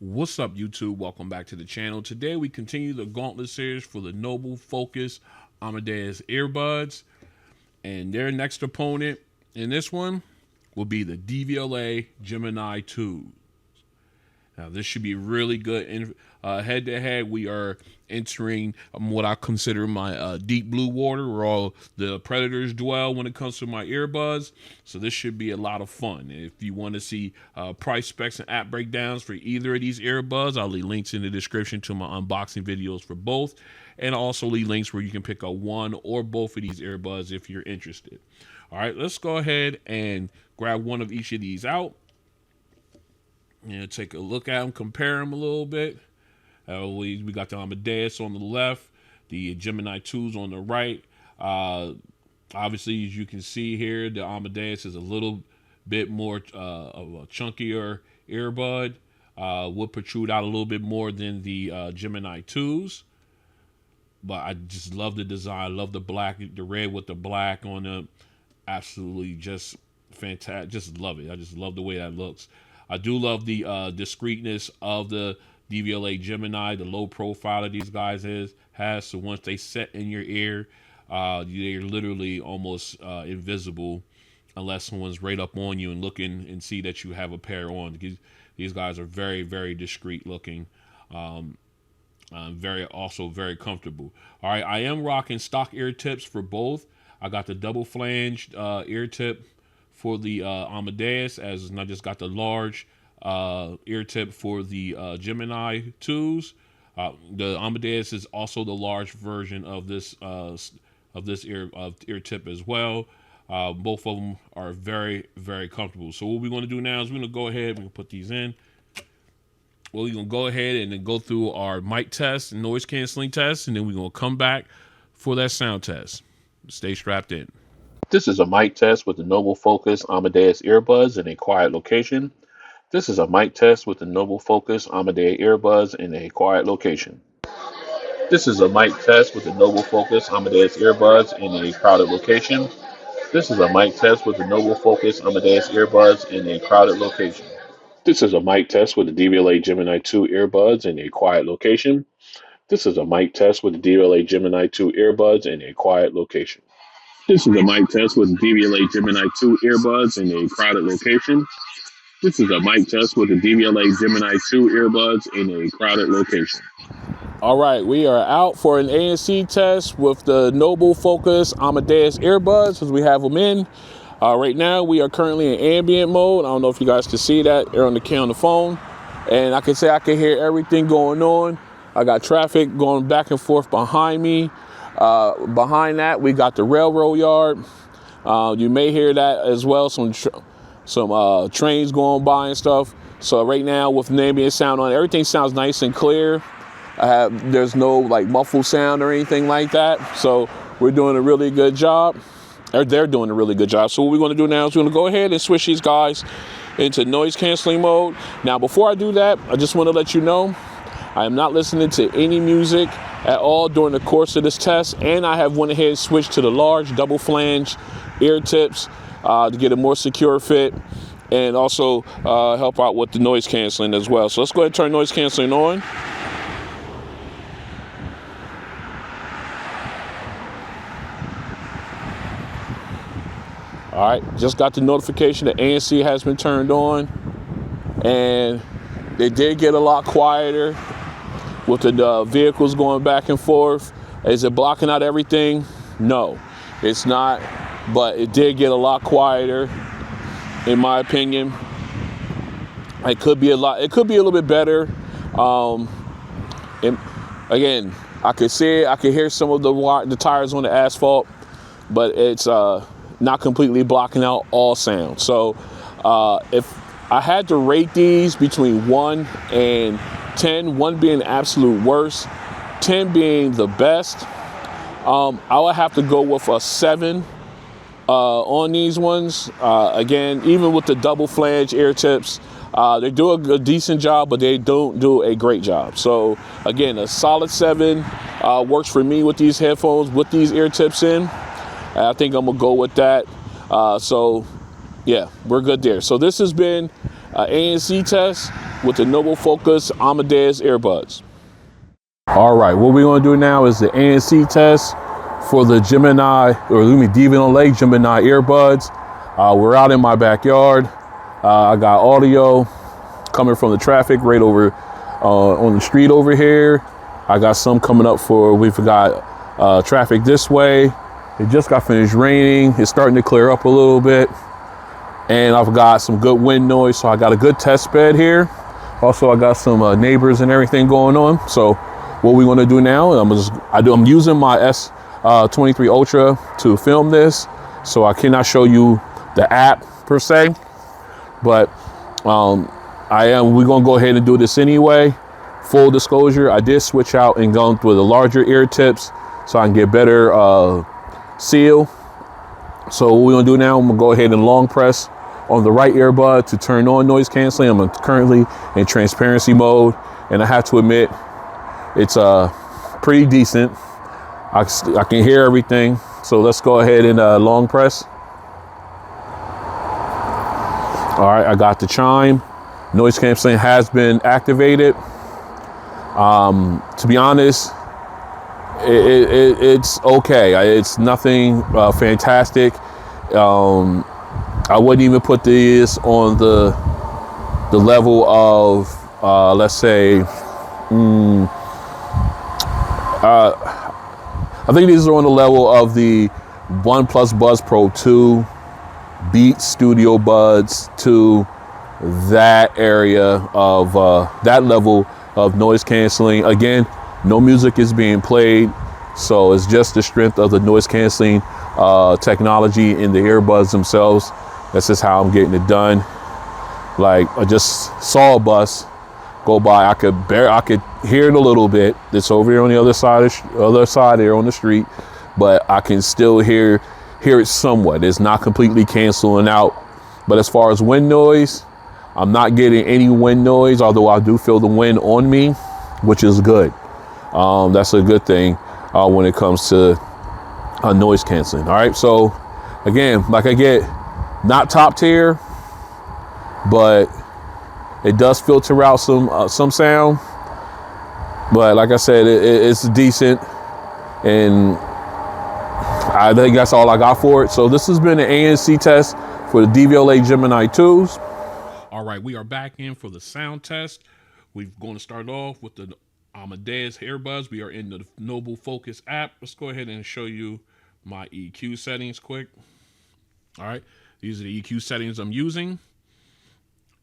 What's up, YouTube? Welcome back to the channel. Today we continue the Gauntlet Series for the Noble FoKus Amadeus Earbuds, and their next opponent in this one will be the Devialet Gemini II. Now this should be really good. Head to head, we are entering what I consider my deep blue water, where all the predators dwell when it comes to my earbuds. So this should be a lot of fun. If you want to see price specs and app breakdowns for either of these earbuds, I'll leave links in the description to my unboxing videos for both, and also leave links where you can pick up one or both of these earbuds if you're interested. All right, let's go ahead and grab one of each of these out. Take a look at them, compare them a little bit. We got the Amadeus on the left, the Gemini 2s on the right. Obviously, as you can see here, the Amadeus is a little bit more of a chunkier earbud. Would protrude out a little bit more than the Gemini 2s. But I just love the design. I love the black, the red with the black on them. Absolutely just fantastic. Just love it. I just love the way that looks. I do love the discreetness of the Devialet Gemini, the low profile that these guys has. So once they set in your ear, they're literally almost invisible unless someone's right up on you and looking and see that you have a pair on. These guys are very, very discreet looking. Also very comfortable. All right, I am rocking stock ear tips for both. I got the double flanged ear tip for the Amadeus, and I just got the large ear tip for the Gemini 2s. The Amadeus is also the large version of this ear tip as well. Both of them are very, very comfortable. So what we're going to do now is we're going to go ahead and put these in. Well, we're going to go ahead and then go through our mic test and noise canceling test, and then we're going to come back for that sound test. Stay strapped in. This is a mic test with the Noble FoKus Amadeus Earbuds in a quiet location. This is a mic test with the Noble FoKus Amadeus Earbuds in a quiet location. This is a mic test with the Noble FoKus Amadeus Earbuds in a crowded location. This is a mic test with the Noble FoKus Amadeus Earbuds in a crowded location. This is a mic test with the Devialet Gemini II earbuds in a quiet location. This is a mic test with the Devialet Gemini II earbuds in a quiet location. This is a mic test with the Devialet Gemini II earbuds in a crowded location. This is a mic test with the Devialet Gemini II earbuds in a crowded location. All right, we are out for an ANC test with the Noble FoKus Amadeus Earbuds as we have them in. Right now, we are currently in ambient mode. I don't know if you guys can see that. They're on the phone. And I can say I can hear everything going on. I got traffic going back and forth behind me. Behind that, we got the railroad yard. You may hear that as well. Some trains going by and stuff. So right now, with ambient sound on, everything sounds nice and clear. There's no like muffled sound or anything like that. So we're doing a really good job. Or they're doing a really good job. So what we're going to do now is we're going to go ahead and switch these guys into noise canceling mode. Now, before I do that, I just want to let you know I am not listening to any music at all during the course of this test, and I have went ahead and switched to the large double flange ear tips to get a more secure fit and also help out with the noise canceling as well. So let's go ahead and turn noise canceling on. All right, just got the notification that ANC has been turned on, and they did get a lot quieter with the vehicles going back and forth. Is it blocking out everything? No, it's not, but it did get a lot quieter, in my opinion. It could be a little bit better. Again, I could see it, I could hear some of the tires on the asphalt, but it's not completely blocking out all sound. So if I had to rate these between 1 and 10, 1 being the absolute worst, 10 being the best, I would have to go with a 7 on these ones. Again, even with the double flange ear tips, they do a decent job, but they don't do a great job. So again, a solid 7 works for me with these headphones, with these ear tips in. I think I'm gonna go with that. So yeah, we're good there. So this has been ANC test with the Noble FoKus Amadeus Earbuds. All right, what we're gonna do now is the ANC test for the Devialet Gemini Earbuds. We're out in my backyard. I got audio coming from the traffic right over on the street over here. I got some coming up we've got traffic this way. It just got finished raining. It's starting to clear up a little bit. And I've got some good wind noise, so I got a good test bed here. Also, I got some neighbors and everything going on. So what we want to do now, I'm using my S23 Ultra to film this, so I cannot show you the app per se, but we're gonna go ahead and do this anyway. Full disclosure, I did switch out and go with the larger ear tips so I can get better seal. So what we're gonna do now, I'm gonna go ahead and long press on the right earbud to turn on noise canceling. I'm currently in transparency mode, and I have to admit, it's pretty decent. I can hear everything. So let's go ahead and long press. All right, I got the chime. Noise canceling has been activated. To be honest, it's okay. It's nothing fantastic. I wouldn't even put this on the level of let's say I think these are on the level of the OnePlus Buds Pro 2, Beats Studio Buds, to that area of that level of noise canceling. Again, no music is being played, so it's just the strength of the noise canceling technology in the earbuds themselves. That's just how I'm getting it done. Like, I just saw a bus go by. I could hear it a little bit. It's over here on the other side there on the street, but I can still hear it somewhat. It's not completely canceling out. But as far as wind noise, I'm not getting any wind noise, although I do feel the wind on me, which is good. That's a good thing when it comes to noise canceling. All right, so again, like I get not top tier, but it does filter out some sound. But like I said, it's decent, and I think that's all I got for it. So this has been an ANC test for the Devialet Gemini 2s. All right, we are back in for the sound test. We're going to start off with the Amadeus earbuds. We are in the Noble FoKus app. Let's go ahead and show you my EQ settings quick. All right, these are the EQ settings I'm using,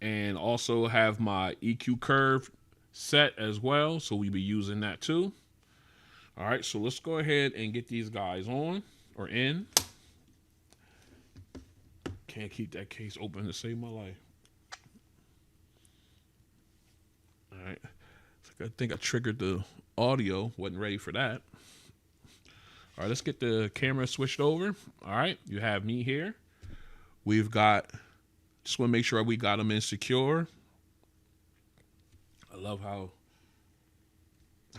and also have my EQ curve set as well, so we'll be using that too. All right, so let's go ahead and get these guys on or in. Can't keep that case open to save my life. All right, I think I triggered the audio, wasn't ready for that. All right, let's get the camera switched over. All right, you have me here. We've got, just want to make sure we got them in secure. I love how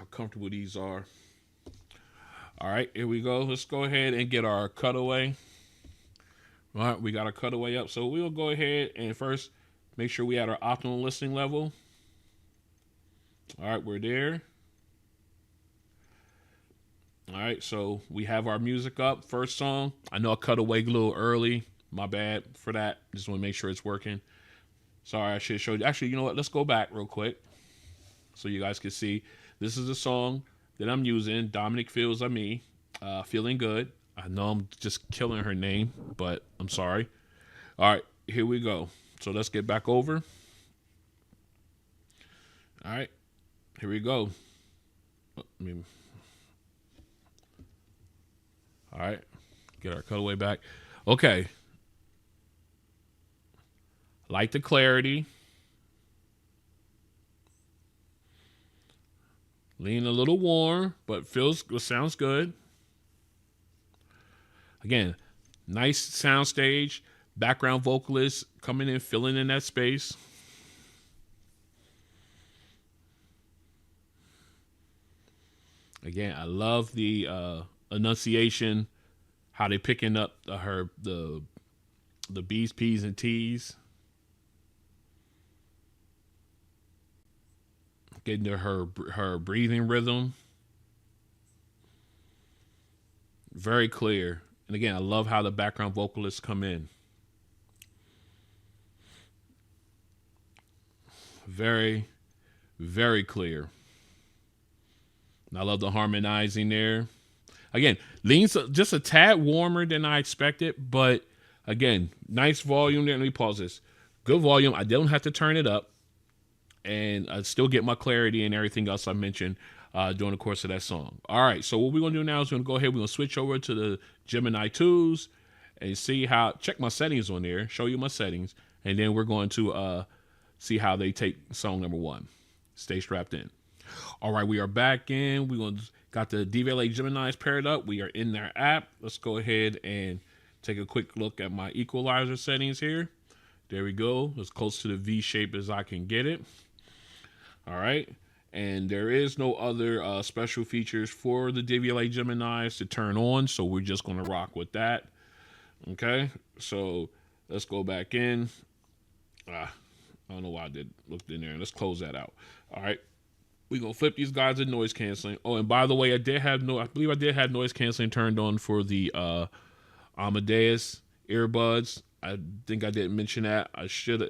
comfortable these are. All right, here we go. Let's go ahead and get our cutaway. All right, we got our cutaway up. So we'll go ahead and first make sure we had our optimal listening level. All right, we're there. All right, so we have our music up. First song. I know I cut away a little early. My bad for that. Just want to make sure it's working. Sorry, I should have showed you. Actually, you know what? Let's go back real quick so you guys can see. This is a song that I'm using. Dominic Feels on Me. Feeling Good. I know I'm just killing her name, but I'm sorry. All right, here we go. So let's get back over. All right, here we go. All right, get our cutaway back. Okay. Like the clarity. Lean a little warm, but sounds good. Again, nice sound stage. Background vocalist coming in, filling in that space. Again, I love the enunciation, how they picking up the B's, P's, and T's. Getting to her breathing rhythm. Very clear. And again, I love how the background vocalists come in. Very, very clear. And I love the harmonizing there. Again, leans just a tad warmer than I expected, but again, nice volume there. Let me pause this. Good volume. I don't have to turn it up, and I still get my clarity and everything else I mentioned during the course of that song. All right, so what we're going to do now is we're going to go ahead. We're going to switch over to the Gemini 2s and see how, check my settings on there, show you my settings, and then we're going to see how they take song number 1. Stay strapped in. All right, we are back in. We're going to got the Devialet Geminis paired up. We are in their app. Let's go ahead and take a quick look at my equalizer settings here. There we go. As close to the V shape as I can get it. All right. And there is no other special features for the Devialet Geminis to turn on, so we're just going to rock with that. Okay. So let's go back in. I don't know why I looked in there. Let's close that out. All right. We're going to flip these guys to noise canceling. Oh, and by the way, I believe I did have noise canceling turned on for the Amadeus earbuds. I think I didn't mention that. I should.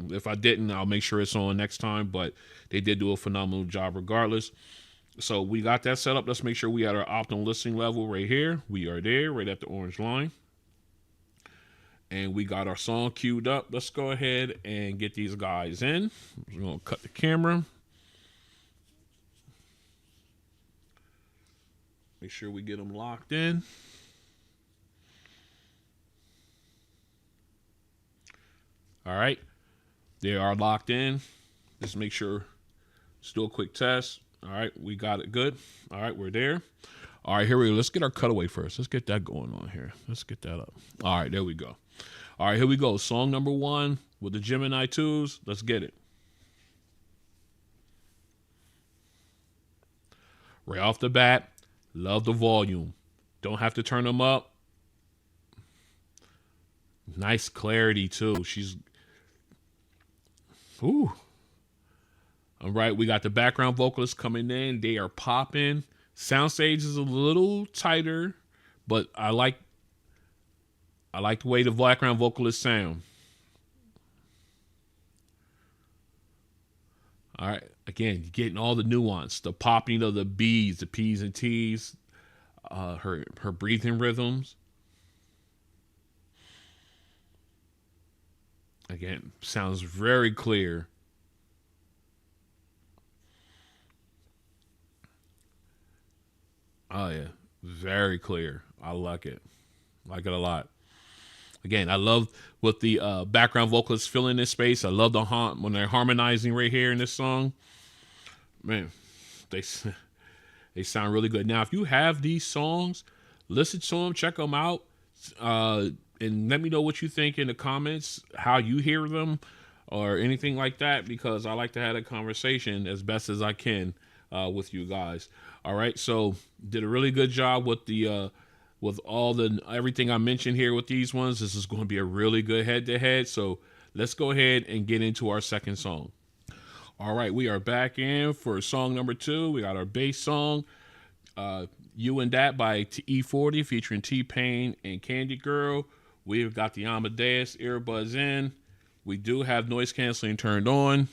If I didn't, I'll make sure it's on next time. But they did do a phenomenal job regardless. So we got that set up. Let's make sure we at our optimal listening level right here. We are there, right at the orange line. And we got our song queued up. Let's go ahead and get these guys in. We're going to cut the camera. Make sure we get them locked in. All right. They are locked in. Just make sure. Let's do a quick test. All right. We got it good. All right. We're there. All right. Here we go. Let's get our cutaway first. Let's get that going on here. Let's get that up. All right. There we go. All right. Here we go. Song number 1 with the Gemini 2s. Let's get it. Right off the bat. Love the volume. Don't have to turn them up. Nice clarity, too. Ooh. All right, we got the background vocalists coming in. They are popping. Soundstage is a little tighter, but I like the way the background vocalists sound. All right. Again, you're getting all the nuance, the popping of the B's, the P's and T's, her breathing rhythms. Again, sounds very clear. Oh, yeah. Very clear. I like it. Like it a lot. Again, I love what the background vocalists fill in this space. I love when they're harmonizing right here in this song. Man, they sound really good. Now, if you have these songs, listen to them, check them out, and let me know what you think in the comments, how you hear them or anything like that, because I like to have a conversation as best as I can with you guys. All right, so did a really good job with the with everything I mentioned here with these ones. This is going to be a really good head-to-head. So let's go ahead and get into our second song. All right, we are back in for song number 2. We got our bass song, You and That by E40 featuring T-Pain and Candy Girl. We've got the Amadeus earbuds in. We do have noise canceling turned on.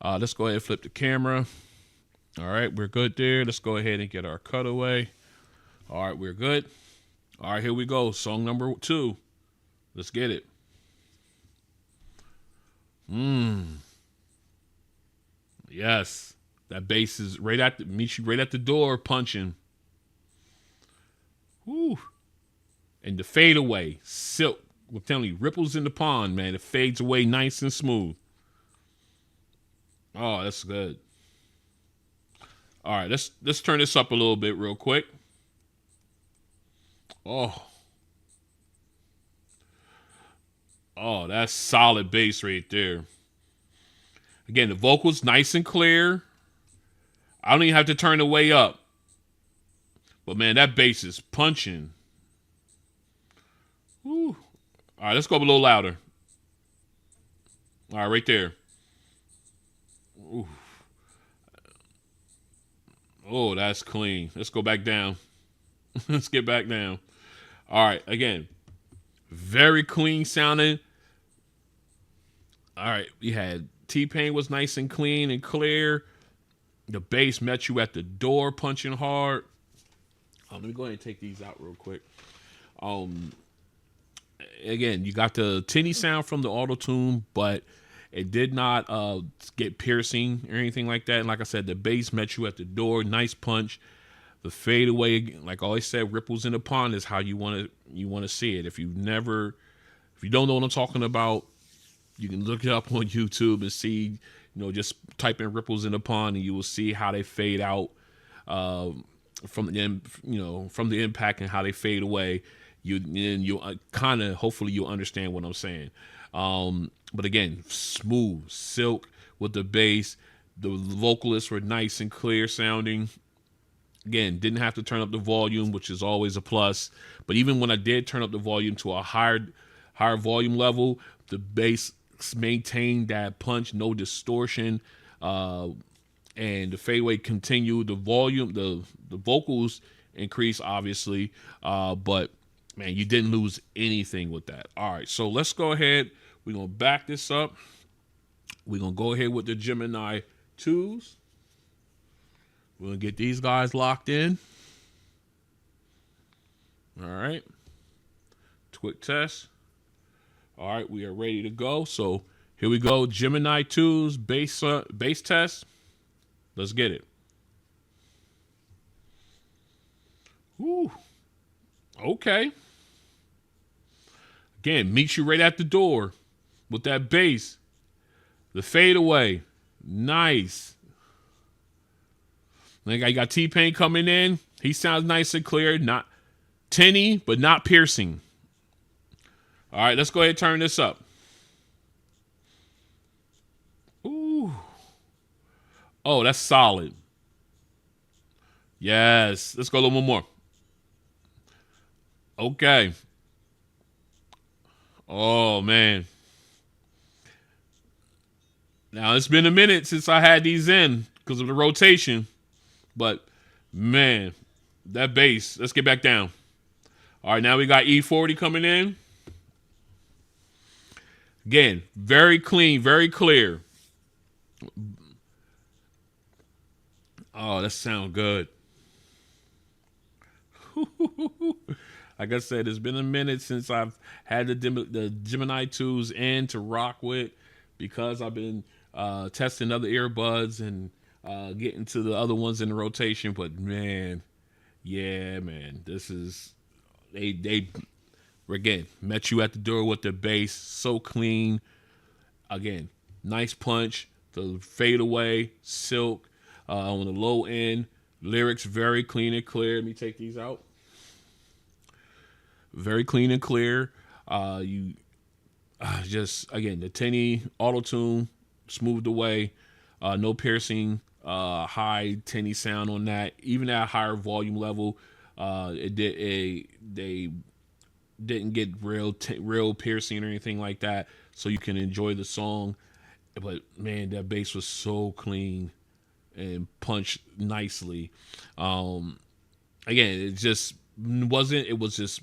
Let's go ahead and flip the camera. All right, we're good there. Let's go ahead and get our cutaway. All right, we're good. All right, here we go. Song number 2. Let's get it. Yes. That bass is meets you right at the door punching. Woo. And the fade away, silk. I'm telling you, ripples in the pond, man. It fades away nice and smooth. Oh, that's good. All right, let's turn this up a little bit real quick. Oh, that's solid bass right there. Again, the vocals nice and clear. I don't even have to turn the way up. But man, that bass is punching. Woo. All right, let's go up a little louder. All right, right there. Ooh. Oh, that's clean. Let's go back down. Let's get back down. All right, again, very clean sounding. All right, we had T-Pain was nice and clean and clear. The bass met you at the door, punching hard. Let me go ahead and take these out real quick. Again, you got the tinny sound from the auto tune, but it did not get piercing or anything like that. And like I said, the bass met you at the door, nice punch. The fadeaway, like I always said, ripples in the pond is how you want to see it. If you don't know what I'm talking about, you can look it up on YouTube and see, just type in ripples in the pond, and you will see how they fade out from the impact and how they fade away. You kind of, hopefully you'll understand what I'm saying. But again, smooth silk with the bass. The vocalists were nice and clear sounding. Again, didn't have to turn up the volume, which is always a plus. But even when I did turn up the volume to a higher volume level, the bass maintained that punch, no distortion, and the fadeaway continued. The volume, the vocals increased, obviously, but man, you didn't lose anything with that. All right, so let's go ahead. We're gonna back this up. We're gonna go ahead with the Gemini 2s. We're going to get these guys locked in. All right. Quick test. All right, we are ready to go. So here we go. Gemini 2's bass test. Let's get it. Woo. Okay. Again, meet you right at the door with that bass. The fadeaway. Nice. Like I got T-Pain coming in. He sounds nice and clear. Not tinny, but not piercing. All right, let's go ahead and turn this up. Ooh. Oh, that's solid. Yes. Let's go a little more. Okay. Oh, man. Now, it's been a minute since I had these in because of the rotation. But, man, that bass. Let's get back down. All right, now we got E40 coming in. Again, very clean, very clear. Oh, that sounds good. Like I said, it's been a minute since I've had the Gemini 2s in to rock with because I've been testing other earbuds and getting to the other ones in the rotation. But man, yeah, man, this is they again met you at the door with the bass, so clean. Again, nice punch, the fadeaway, silk on the low end. Lyrics very clean and clear. Let me take these out. Very clean and clear. Just again the tinny auto tune smoothed away. No piercing. High tinny sound on that. Even at a higher volume level, they didn't get real piercing or anything like that. So you can enjoy the song. But man, that bass was so clean and punched nicely. Again, it just wasn't. It was just.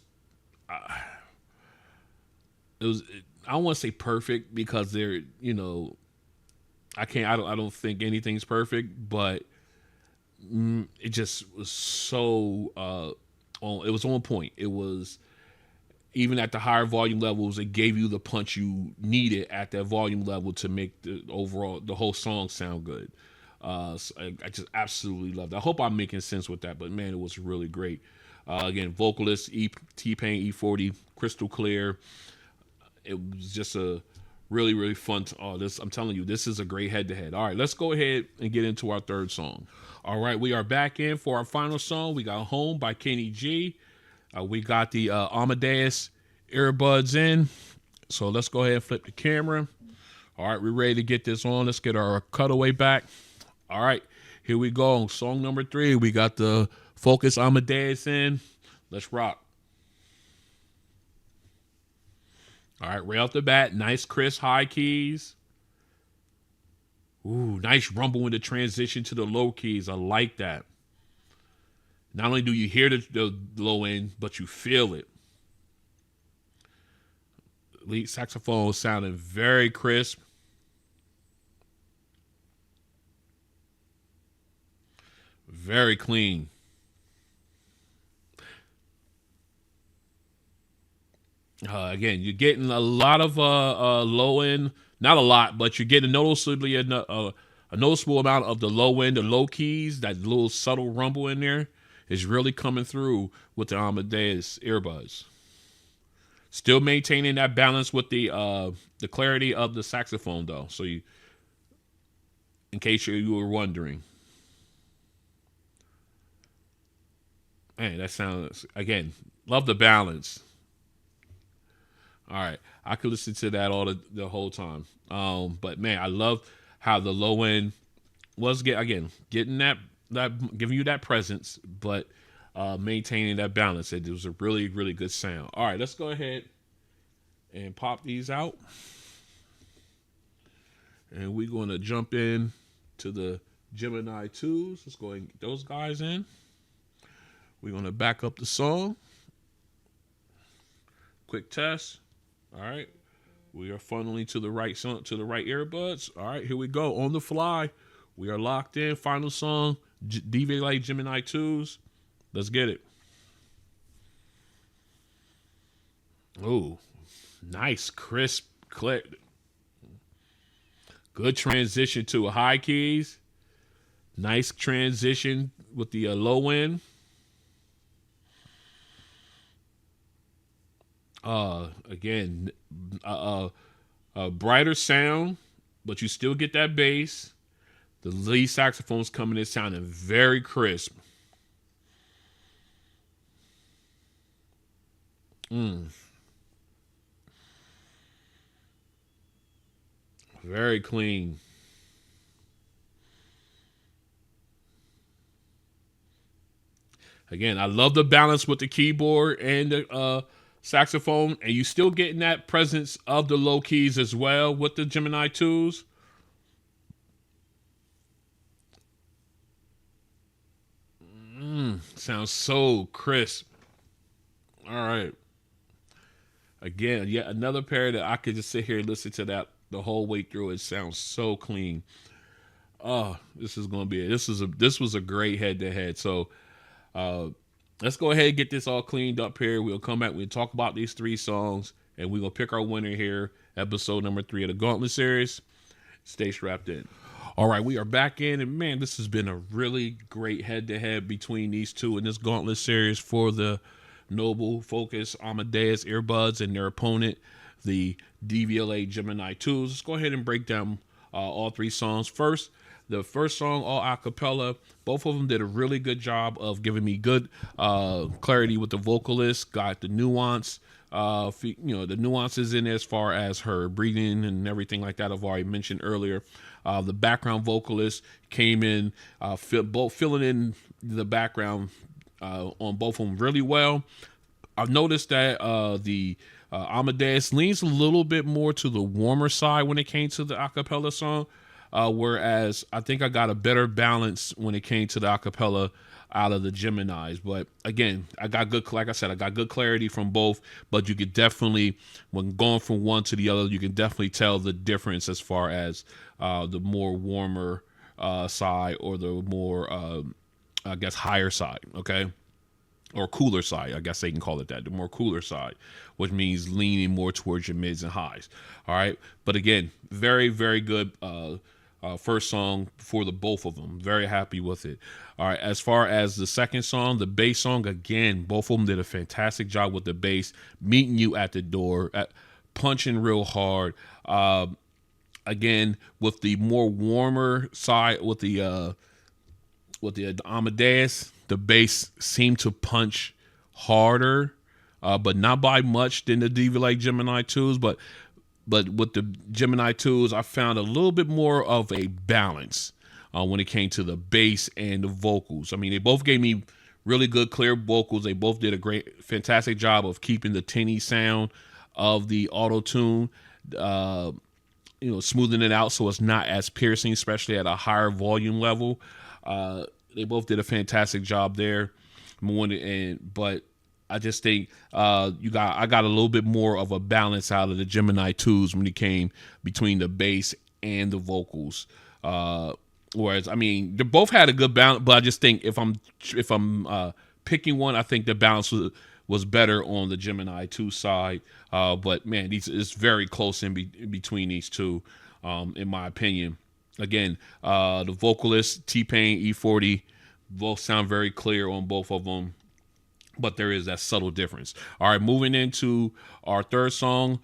It was. I don't want to say perfect because they're. I can't. I don't think anything's perfect, but it just was so. It was on point. It was. Even at the higher volume levels, it gave you the punch you needed at that volume level to make the whole song sound good. So I just absolutely loved it. I hope I'm making sense with that, but man, it was really great. Again, vocalist T-Pain E40, crystal clear. It was just a really, really fun. I'm telling you, this is a great head-to-head. All right, let's go ahead and get into our third song. All right, we are back in for our final song. We got Home by Kenny G. We got the Amadeus earbuds in. So let's go ahead and flip the camera. All right, we're ready to get this on. Let's get our cutaway back. All right, here we go. Song number 3. We got the FoKus Amadeus in. Let's rock. All right, right off the bat, nice crisp high keys. Ooh, nice rumble in the transition to the low keys. I like that. Not only do you hear the low end, but you feel it. Lead saxophone sounding very crisp. Very clean. Again, you're getting a lot of low end, not a lot, but you're getting noticeably a noticeable amount of the low end, the low keys, that little subtle rumble in there is really coming through with the Amadeus earbuds. Still maintaining that balance with the clarity of the saxophone, though. So you, in case you were wondering, man, that sounds, again, love the balance. All right, I could listen to that all the whole time. But man, I love how the low end was getting that giving you that presence, but maintaining that balance. It was a really, really good sound. All right, let's go ahead and pop these out, and we're going to jump in to the Gemini 2s. Let's go ahead and get those guys in. We're going to back up the song. Quick test. All right, we are funneling to the right earbuds. All right, here we go. On the fly, we are locked in. Final song, Devialet Gemini 2s. Let's get it. Oh, nice, crisp click. Good transition to high keys. Nice transition with the low end. Again, a brighter sound, but you still get that bass. The lead saxophone's coming in sounding very crisp. Very clean. Again, I love the balance with the keyboard and the saxophone, and you still getting that presence of the low keys as well with the Gemini 2s. Sounds so crisp. All right. Again, yet another pair that I could just sit here and listen to that the whole way through. It sounds so clean. Oh, this was a great head to head. So let's go ahead and get this all cleaned up here. We'll come back. We'll talk about these 3 songs, and we're going to pick our winner here, episode number 3 of the Gauntlet Series. Stay strapped in. All right, we are back in, and man, this has been a really great head-to-head between these two in this Gauntlet Series for the Noble FoKus Amadeus Earbuds and their opponent, the Devialet Gemini 2s. Let's go ahead and break down all 3 songs. First, the first song, all a cappella. Both of them did a really good job of giving me good clarity with the vocalist. Got the nuance, the nuances in as far as her breathing and everything like that I've already mentioned earlier. The background vocalist came in, filling in the background on both of them really well. I've noticed that the Amadeus leans a little bit more to the warmer side when it came to the acapella song, whereas I think I got a better balance when it came to the acapella out of the Geminis. But again, I got good clarity from both, but you could definitely, when going from one to the other, you can definitely tell the difference as far as the more warmer side or the more, higher side, okay? Or cooler side, I guess they can call it that, the more cooler side, which means leaning more towards your mids and highs. All right. But again, very, very good first song for the both of them. Very happy with it. All right. As far as the second song, the bass song, again, both of them did a fantastic job with the bass, meeting you at the door, punching real hard. Again, with the more warmer side, with the Amadeus, the bass seemed to punch harder, but not by much than the Devialet Gemini 2s. But with the Gemini 2s, I found a little bit more of a balance when it came to the bass and the vocals. I mean, they both gave me really good, clear vocals. They both did a fantastic job of keeping the tinny sound of the auto-tune, smoothing it out so it's not as piercing, especially at a higher volume level. They both did a fantastic job there. But I just think I got a little bit more of a balance out of the Gemini 2s when it came between the bass and the vocals. Whereas I mean, they both had a good balance, but I just think if I'm picking one, I think the balance was better on the Gemini 2 side. But man, it's very close in between these two, in my opinion. Again, the vocalist T-Pain, E40, both sound very clear on both of them, but there is that subtle difference. All right, moving into our third song,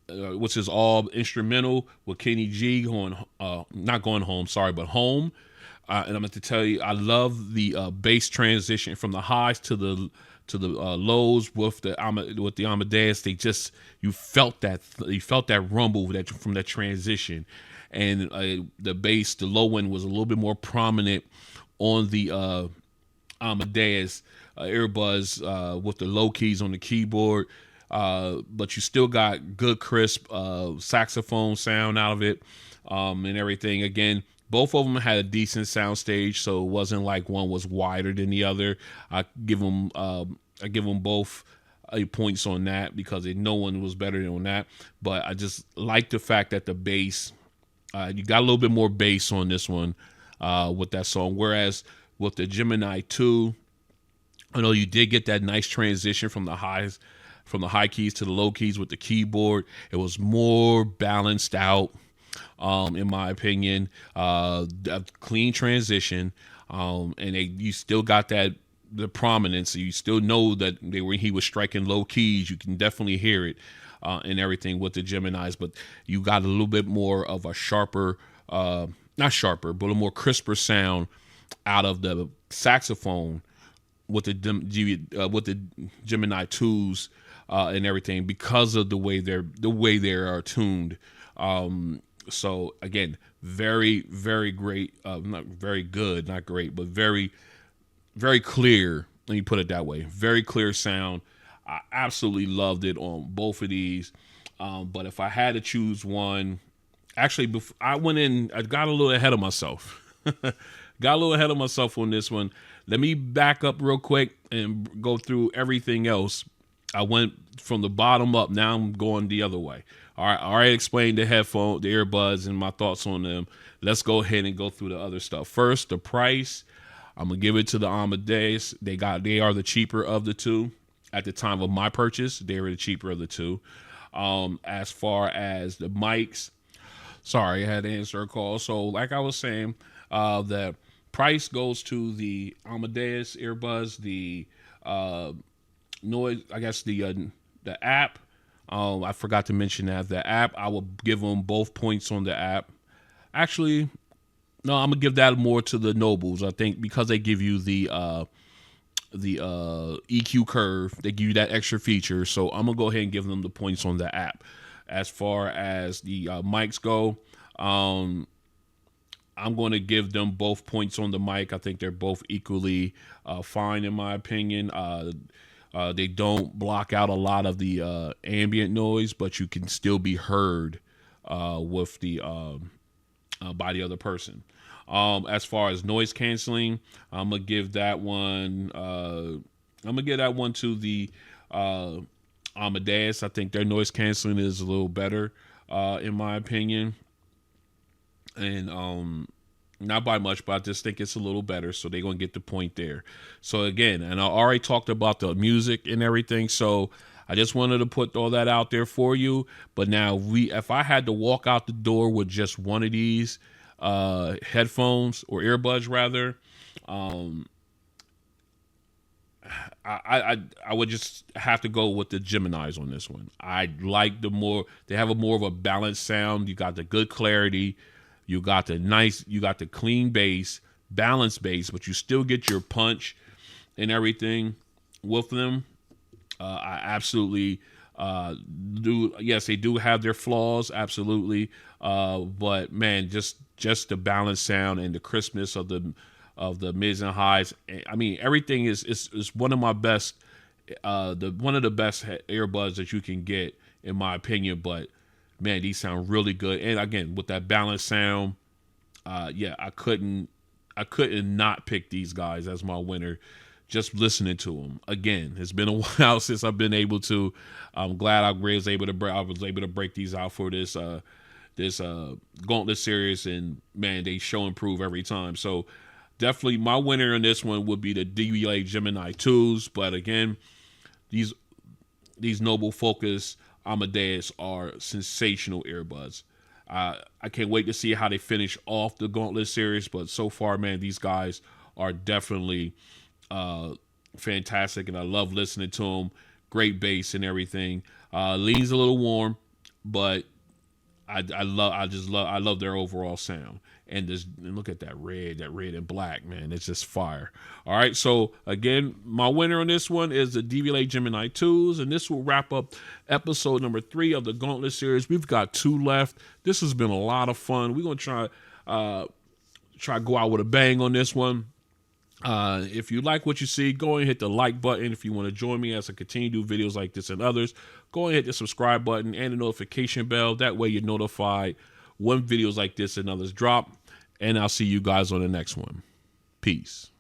which is all instrumental with Kenny G not going home, sorry, but home. And I'm going to tell you, I love the bass transition from the highs to the lows with the Amadeus. They just you felt that rumble from that transition, and the bass, the low end was a little bit more prominent on the Amadeus earbuds with the low keys on the keyboard, but you still got good crisp saxophone sound out of it, and everything. Again, both of them had a decent sound stage, so it wasn't like one was wider than the other. I give them both points on that because no one was better than that. But I just like the fact that the bass, you got a little bit more bass on this one with that song. Whereas with the Gemini 2, I know you did get that nice transition from the high keys to the low keys with the keyboard. It was more balanced out, in my opinion. A clean transition, and you still got the prominence. You still know that he was striking low keys. You can definitely hear it and everything with the Geminis, but you got a little bit more of a sharper, not sharper, but a more crisper sound out of the saxophone with the Gemini 2s and everything because of the way they are tuned. So again, very, very great, not very good, not great, but very, very clear. Let me put it that way. Very clear sound. I absolutely loved it on both of these. But if I had to choose one, actually, I got a little ahead of myself. Got a little ahead of myself on this one. Let me back up real quick and go through everything else. I went from the bottom up. Now I'm going the other way. All right, I already explained the earbuds, and my thoughts on them. Let's go ahead and go through the other stuff. First, the price. I'm gonna give it to the Amadeus. They are the cheaper of the two. At the time of my purchase, they were the cheaper of the two. As far as the mics, sorry, I had to answer a call. So, like I was saying, the price goes to the Amadeus earbuds. The noise, I guess the app. I forgot to mention that the app. I will give them both points on the app. Actually, no, I'm gonna give that more to the Nobles. I think because they give you the EQ curve, they give you that extra feature. So I'm gonna go ahead and give them the points on the app. As far as the mics go, I'm going to give them both points on the mic. I think they're both equally fine in my opinion. They don't block out a lot of the ambient noise, but you can still be heard with the by the other person. As far as noise canceling, I'm gonna give that one. I'm gonna give that one to the Amadeus. I think their noise canceling is a little better, in my opinion, and not by much, but I just think it's a little better. So they're gonna get the point there. So again, and I already talked about the music and everything. So I just wanted to put all that out there for you. But now if I had to walk out the door with just one of these headphones or earbuds rather, I would just have to go with the Geminis on this one. I like they have more of a balanced sound. You got the good clarity, you got the clean bass, balanced bass, but you still get your punch and everything with them. I absolutely do. Yes, they do have their flaws, absolutely. But man, just the balanced sound and the crispness of the mids and highs. I mean, everything is one of my best, one of the best earbuds that you can get, in my opinion. But man, these sound really good. And again, with that balanced sound, yeah, I couldn't couldn't not pick these guys as my winner. Just listening to them again, it's been a while since I've been able to. I'm glad I was able to break these out for this Gauntlet Series, and man, they show and prove every time. So definitely my winner in this one would be the Devialet Gemini 2s. But again, these Noble FoKus Amadeus are sensational earbuds. I can't wait to see how they finish off the Gauntlet Series. But so far, man, these guys are definitely fantastic, and I love listening to them. Great bass and everything. Leans a little warm, but I love their overall sound. And look at that red and black, man. It's just fire. All right, so again, my winner on this one is the Devialet Gemini 2s, and this will wrap up episode number 3 of the Gauntlet Series. We've got 2 left. This has been a lot of fun. We're gonna try go out with a bang on this one. If you like what you see, go and hit the like button. If you want to join me as I continue to do videos like this and others, go and hit the subscribe button and the notification bell. That way you're notified when videos like this and others drop. And I'll see you guys on the next one. Peace.